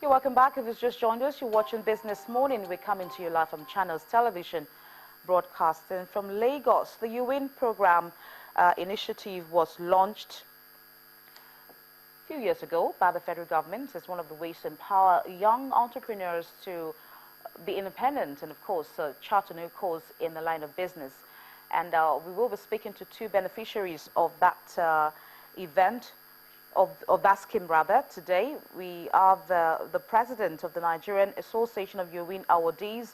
You're welcome back. If you've just joined us, you're watching Business Morning. We're coming to you live from Channels Television, broadcasting from Lagos. The Youwin Program initiative was launched a few years ago by the federal government. It's one of the ways to empower young entrepreneurs to be independent and, of course, chart a new course in the line of business. And we will be speaking to two beneficiaries of that event. Of that scheme, rather. Today, we are the president of the Nigerian Association of Youwin awardees.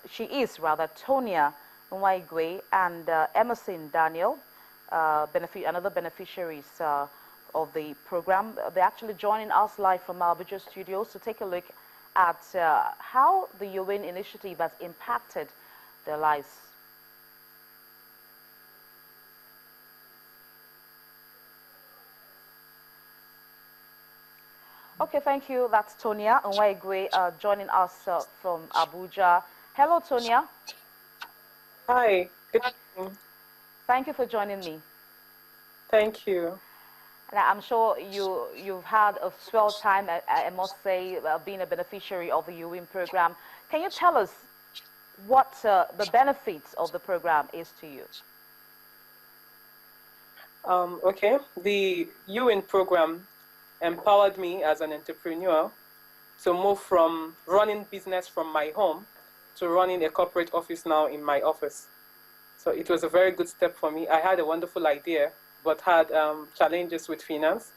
She is Tonia Nwaigwe and Emerson Daniel, another beneficiaries of the program. They're actually joining us live from our Abuja studios to take a look at how the Youwin initiative has impacted their lives. Okay, thank you. That's Tonia Nwaigwe joining us from Abuja. Hello, Tonia. Hi. Good evening. Thank you for joining me. Thank you. And I'm sure you've had a swell time, I must say, being a beneficiary of the Ewing program. Can you tell us what the benefits of the program is to you? Okay. The Ewing program empowered me as an entrepreneur to move from running business from my home to running a corporate office now in my office. So it was a very good step for me. I had a wonderful idea, but had challenges with finance.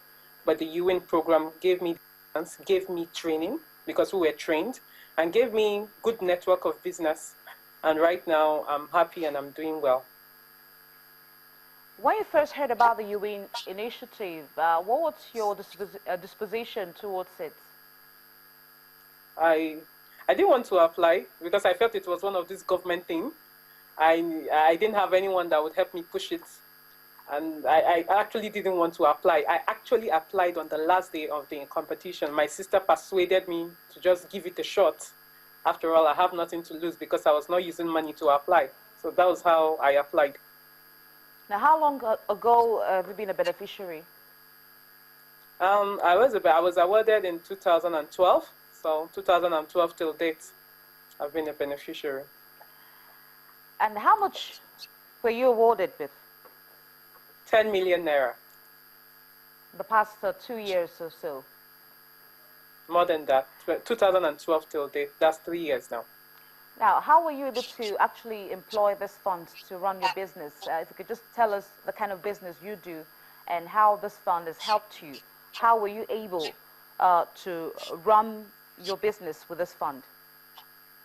But the Ewing program gave me training, because we were trained, and gave me good network of business. And right now, I'm happy and I'm doing well. When you first heard about the Youwin initiative, what was your disposition towards it? I didn't want to apply because I felt it was one of these government things. I didn't have anyone that would help me push it. And I actually didn't want to apply. I actually applied on the last day of the competition. My sister persuaded me to just give it a shot. After all, I have nothing to lose because I was not using money to apply. So that was how I applied. Now, how long ago have you been a beneficiary? I was awarded in 2012. So 2012 till date, I've been a beneficiary. And how much were you awarded with? 10 million naira. The past 2 years or so? More than that. 2012 till date. That's 3 years now. Now, how were you able to actually employ this fund to run your business? If you could just tell us the kind of business you do and how this fund has helped you. How were you able to run your business with this fund?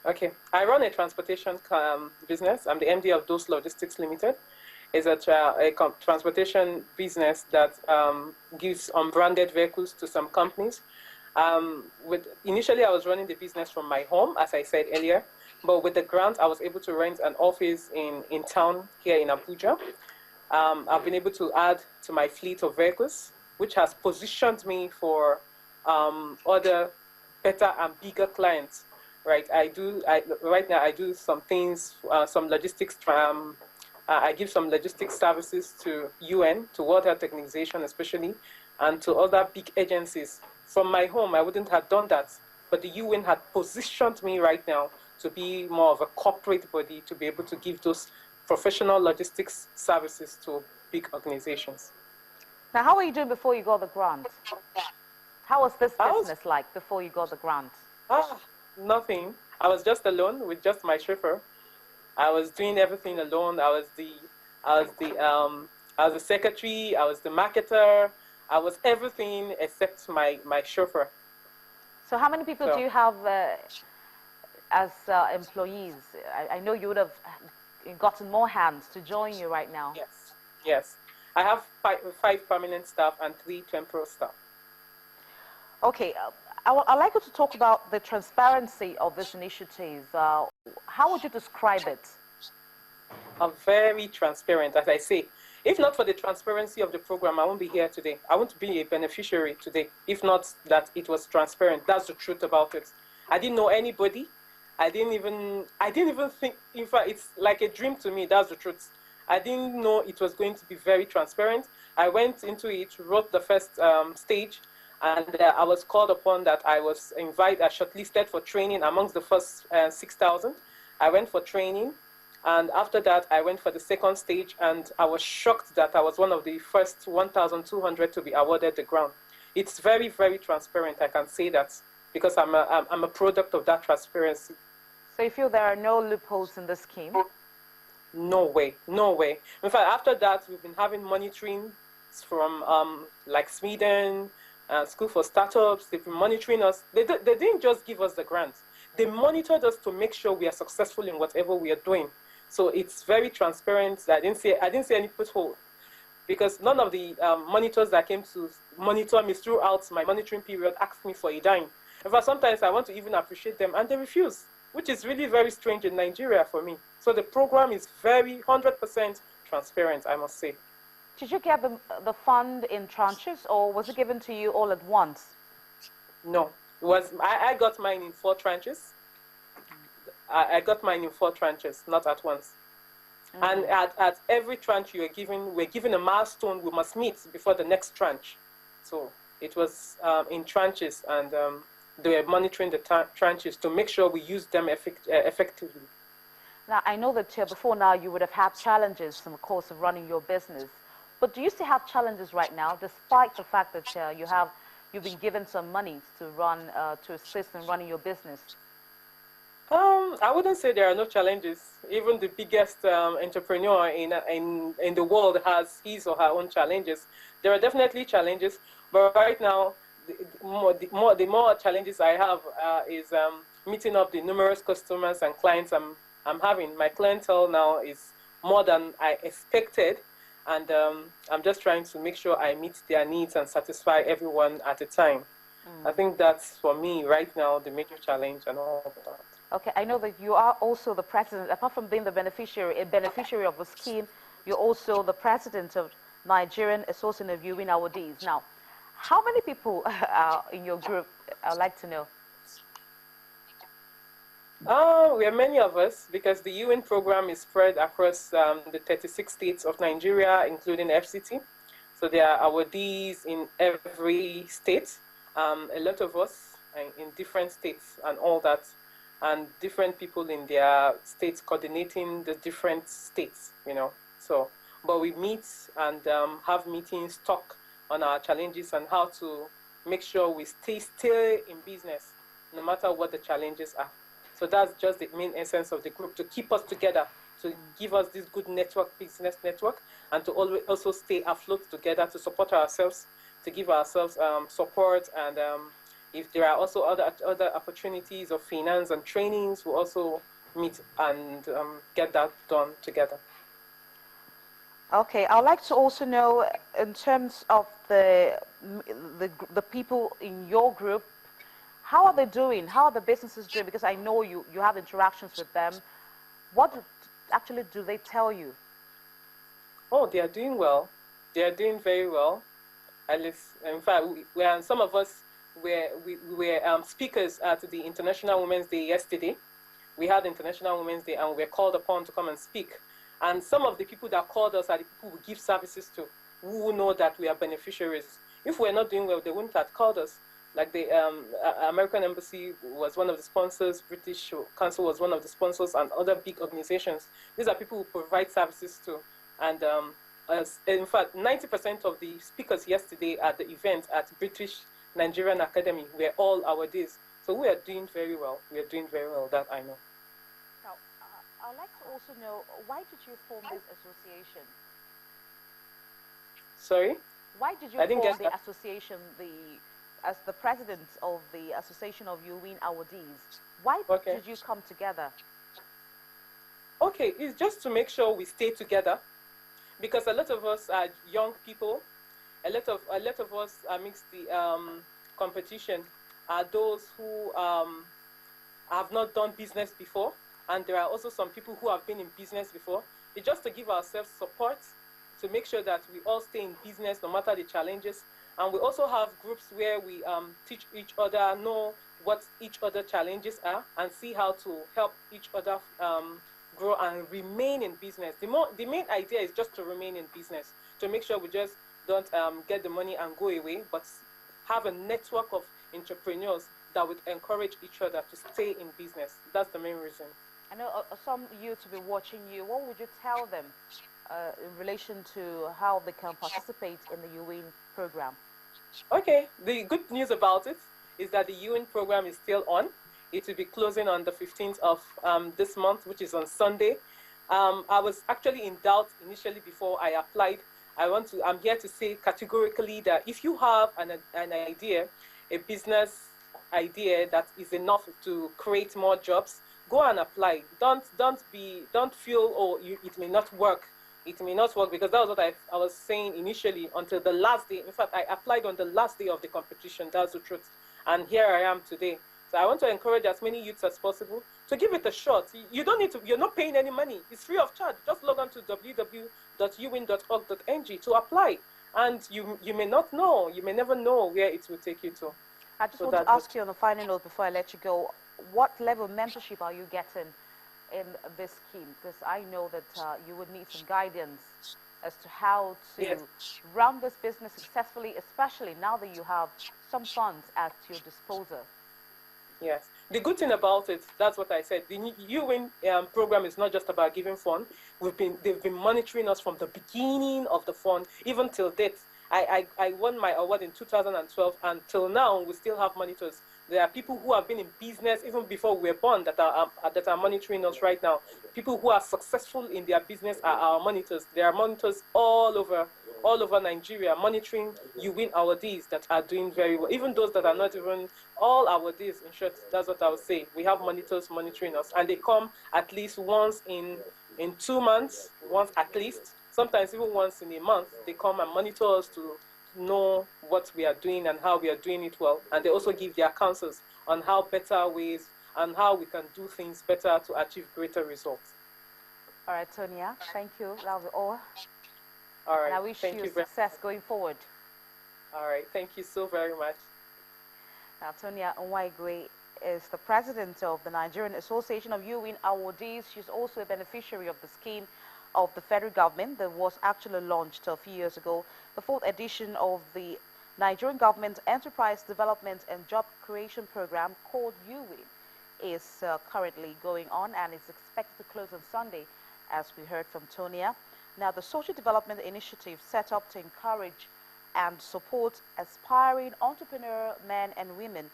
Okay, I run a transportation business. I'm the MD of Dose Logistics Limited. It's a transportation business that gives unbranded vehicles to some companies. Initially, I was running the business from my home, as I said earlier. But with the grant, I was able to rent an office in town here in Abuja. I've been able to add to my fleet of vehicles, which has positioned me for other better and bigger clients. Right? Right now I do some things, some logistics. I give some logistics services to Youwin, to World Health Organization especially, and to other big agencies. From my home, I wouldn't have done that, but the Youwin had positioned me right now to be more of a corporate body, to be able to give those professional logistics services to big organizations. Now, how were you doing before you got the grant? How was this business like before you got the grant? Nothing. I was just alone with just my chauffeur. I was doing everything alone. I was the secretary. I was the marketer. I was everything except my chauffeur. So how many people do you have as employees? I know you would have gotten more hands to join you right now. Yes. I have five permanent staff and 3 temporary staff. Okay, I'd like you to talk about the transparency of this initiative. How would you describe it? Very transparent, as I say. If not for the transparency of the program, I won't be here today. I won't be a beneficiary today, if not that it was transparent. That's the truth about it. I didn't know anybody. I didn't even think, in fact, it's like a dream to me. That's the truth. I didn't know it was going to be very transparent. I went into it, wrote the first stage, And I was called upon that I was shortlisted for training amongst the first 6,000. I went for training, and after that, I went for the second stage, and I was shocked that I was one of the first 1,200 to be awarded the grant. It's very, very transparent, I can say that, because I'm a product of that transparency. So you feel there are no loopholes in the scheme? No way, no way. In fact, after that, we've been having monitoring from like Sweden, School for Startups. They've been monitoring us. They didn't just give us the grants. They monitored us to make sure we are successful in whatever we are doing. So it's very transparent. I didn't see any pothole, because none of the monitors that came to monitor me throughout my monitoring period asked me for a dime. In fact, sometimes I want to even appreciate them, and they refuse, which is really very strange in Nigeria for me. So the program is very 100% transparent, I must say. Did you get the fund in tranches, or was it given to you all at once? No, I got mine in 4 tranches. I got mine in 4 tranches, not at once. And at every tranche we're given a milestone we must meet before the next tranche. So it was in tranches, and they were monitoring the tranches to make sure we use them effectively. Now, I know that before now you would have had challenges in the course of running your business. But do you still have challenges right now, despite the fact that you've been given some money to assist in running your business? I wouldn't say there are no challenges. Even the biggest entrepreneur in the world has his or her own challenges. There are definitely challenges, but right now, the more challenges I have is meeting up the numerous customers and clients I'm having. My clientele now is more than I expected, and I'm just trying to make sure I meet their needs and satisfy everyone at a time. I think that's, for me right now, the major challenge and all of that. Okay, I know that you are also the president. Apart from being a beneficiary of the scheme, you're also the president of Nigerian Associative of Youwin awardees. Now, how many people are in your group? I'd like to know. We are many of us, because the Ewing program is spread across the 36 states of Nigeria, including FCT. So there are awardees in every state. A lot of us in different states and all that, and different people in their states coordinating the different states, So, but we meet and have meetings, talk on our challenges and how to make sure we stay still in business, no matter what the challenges are. So that's just the main essence of the group, to keep us together, to give us this good business network, and to also stay afloat together, to support ourselves, to give ourselves support, and if there are also other opportunities of finance and trainings, we'll also meet and get that done together. Okay, I'd like to also know, in terms of the people in your group, how are they doing? How are the businesses doing? Because I know you have interactions with them. What actually do they tell you? Oh, they are doing well. They are doing very well. At least, in fact, some of us we were speakers at the International Women's Day yesterday. We had International Women's Day, and we were called upon to come and speak. And some of the people that called us are the people we give services to, who know that we are beneficiaries. If we're not doing well, they wouldn't have called us. Like the American Embassy was one of the sponsors, British Council was one of the sponsors, and other big organizations. These are people who provide services to. And in fact, 90% of the speakers yesterday at the event at British Nigerian Academy were all awardees. So we are doing very well. We are doing very well, that I know. Now, I'd like to also know, why did you form this association? Sorry? Why did you form the association, as the president of the Association of Youwin awardees? Why did you come together? Okay, it's just to make sure we stay together, because a lot of us are young people. A lot of us amidst the competition are those who have not done business before, and there are also some people who have been in business before. It's just to give ourselves support, to make sure that we all stay in business no matter the challenges. And we also have groups where we teach each other, know what each other challenges are, and see how to help each other grow and remain in business. The main idea is just to remain in business, to make sure we just don't get the money and go away, but have a network of entrepreneurs that would encourage each other to stay in business. That's the main reason. I know some youth will be watching you. What would you tell them in relation to how they can participate in the Youwin program? Okay, the good news about it is that the Ewing program is still on. It will be closing on the 15th of this month, which is on Sunday. I was actually in doubt initially before I applied. I'm here to say categorically that if you have an idea, a business idea that is enough to create more jobs, go and apply. Don't feel, oh, it may not work. It may not work, because that was what I was saying initially until the last day. In fact, I applied on the last day of the competition. That's the truth. And here I am today. So I want to encourage as many youths as possible to give it a shot. You don't need to, you're not paying any money. It's free of charge. Just log on to www.youwin.org.ng to apply. And you may not know, you may never know where it will take you to. I just want to ask you on a final note before I let you go, what level of mentorship are you getting in this scheme? Because I know that you would need some guidance as to how to run this business successfully, especially now that you have some funds at your disposal. Yes. The good thing about it, that's what I said, the Youwin program is not just about giving fund. They've been monitoring us from the beginning of the fund, even till date. I won my award in 2012, and till now we still have monitors. There are people who have been in business even before we were born that are monitoring us right now. People who are successful in their business are our monitors. There are monitors all over Nigeria monitoring Youwin awardees that are doing very well. Even those that are not even all awardees, in short, that's what I would say. We have monitors monitoring us, and they come at least once in 2 months, once at least. Sometimes even once in a month, they come and monitor us to know what we are doing and how we are doing it well. And they also give their counsels on how better ways and how we can do things better to achieve greater results. All right, Tonia, thank you. That was all. All right. And I wish you success going forward. All right. Thank you so very much. Now, Tonia Nwaigwe is the president of the Nigerian Association of Youwin awardees. She's also a beneficiary of the scheme of the federal government that was actually launched a few years ago. The 4th edition of the Nigerian government Enterprise Development and Job Creation Program, called Youwin, is currently going on and is expected to close on Sunday, as we heard from Tonia. Now, the Social Development Initiative set up to encourage and support aspiring entrepreneur men and women,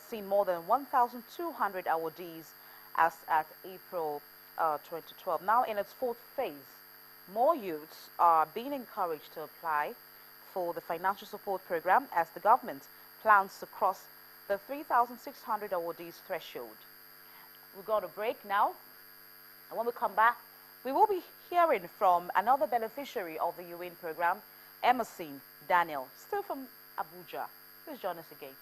seen more than 1,200 awardees as at April 2012. Now, in its 4th phase, more youths are being encouraged to apply for the financial support program as the government plans to cross the 3,600 awardees threshold. We're going to break now, and when we come back, we will be hearing from another beneficiary of the Youwin program, Emerson Daniel, still from Abuja. Please join us again.